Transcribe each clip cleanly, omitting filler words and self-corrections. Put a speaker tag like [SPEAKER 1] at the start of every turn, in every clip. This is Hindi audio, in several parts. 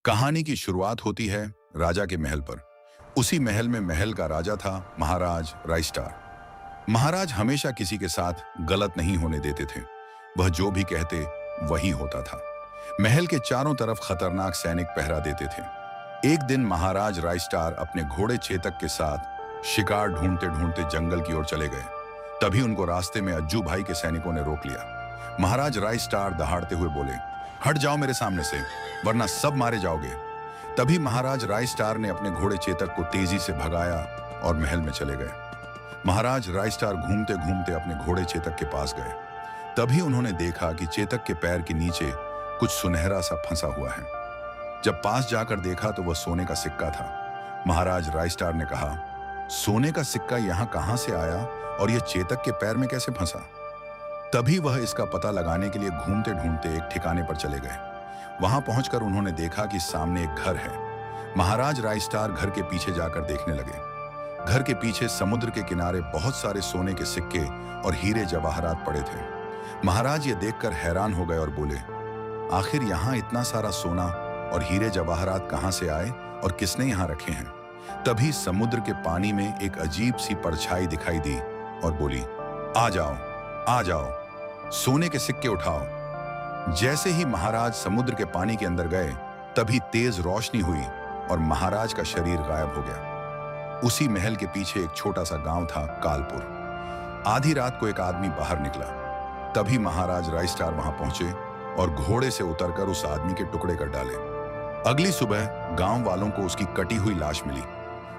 [SPEAKER 1] कहानी की शुरुआत होती है राजा के महल पर। उसी महल में महल का राजा था महाराज राइस्टार। महाराज हमेशा किसी के साथ गलत नहीं होने देते थे। वह जो भी कहते वही होता था। महल के चारों तरफ खतरनाक सैनिक पहरा देते थे। एक दिन महाराज राइस्टार अपने घोड़े चेतक के साथ शिकार ढूंढते ढूंढते जंगल की ओर चले गए। तभी उनको रास्ते में अज्जू भाई के सैनिकों ने रोक लिया। महाराज राइस्टार दहाड़ते हुए बोले, हट जाओ मेरे सामने से, वरना सब मारे जाओगे। तभी महाराज राइस्टार ने अपने घोड़े चेतक को तेजी से भगाया और महल में चले गए। महाराज राइस्टार घूमते घूमते अपने घोड़े चेतक के पास गए। तभी उन्होंने देखा कि चेतक के पैर के नीचे कुछ सुनहरा सा फंसा हुआ है। जब पास जाकर देखा तो वह सोने का सिक्का था। महाराज राइस्टार ने कहा, सोने का सिक्का यहाँ कहाँ से आया और यह चेतक के पैर में कैसे फंसा? तभी वह इसका पता लगाने के लिए घूमते ढूंढते एक ठिकाने पर चले गए। वहां पहुंचकर उन्होंने देखा कि सामने एक घर है। महाराज राइस्टार घर के पीछे जाकर देखने लगे। घर के पीछे समुद्र के किनारे बहुत सारे सोने के सिक्के और हीरे जवाहरात पड़े थे। महाराज ये देखकर हैरान हो गए और बोले, आखिर यहाँ इतना सारा सोना और हीरे जवाहरात कहाँ से आए और किसने यहाँ रखे हैं? तभी समुद्र के पानी में एक अजीब सी परछाई दिखाई दी और बोली, आ जाओ, आ जाओ, सोने के सिक्के उठाओ। जैसे ही महाराज समुद्र के पानी के अंदर गए, तभी तेज रोशनी हुई और महाराज का शरीर गायब हो गया। उसी महल के पीछे एक छोटा सा गांव था, कालपुर। आधी रात को एक आदमी बाहर निकला। तभी महाराज राइस्टार वहां पहुंचे और घोड़े से उतरकर उस आदमी के टुकड़े कर डाले। अगली सुबह गांव वालों को उसकी कटी हुई लाश मिली।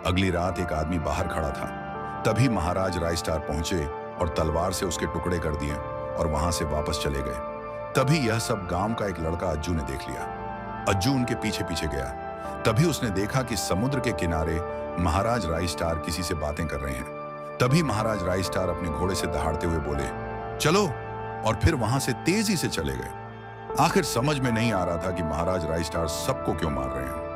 [SPEAKER 1] अगली रात एक आदमी बाहर खड़ा था। तभी महाराज राइस्टार पहुंचे और तलवार से उसके टुकड़े कर दिए और वहां से वापस चले गए। तभी यह सब गांव का एक लड़का अज्जू ने देख लिया। अज्जू उनके पीछे पीछे गया। तभी उसने देखा कि समुद्र के किनारे महाराज राइस्टार किसी से बातें कर रहे हैं। तभी महाराज राइस्टार अपने घोड़े से दहाड़ते हुए बोले, चलो, और फिर वहां से तेजी से चले गए। आखिर समझ में नहीं आ रहा था कि महाराज राइस्टार सबको क्यों मार रहे हैं।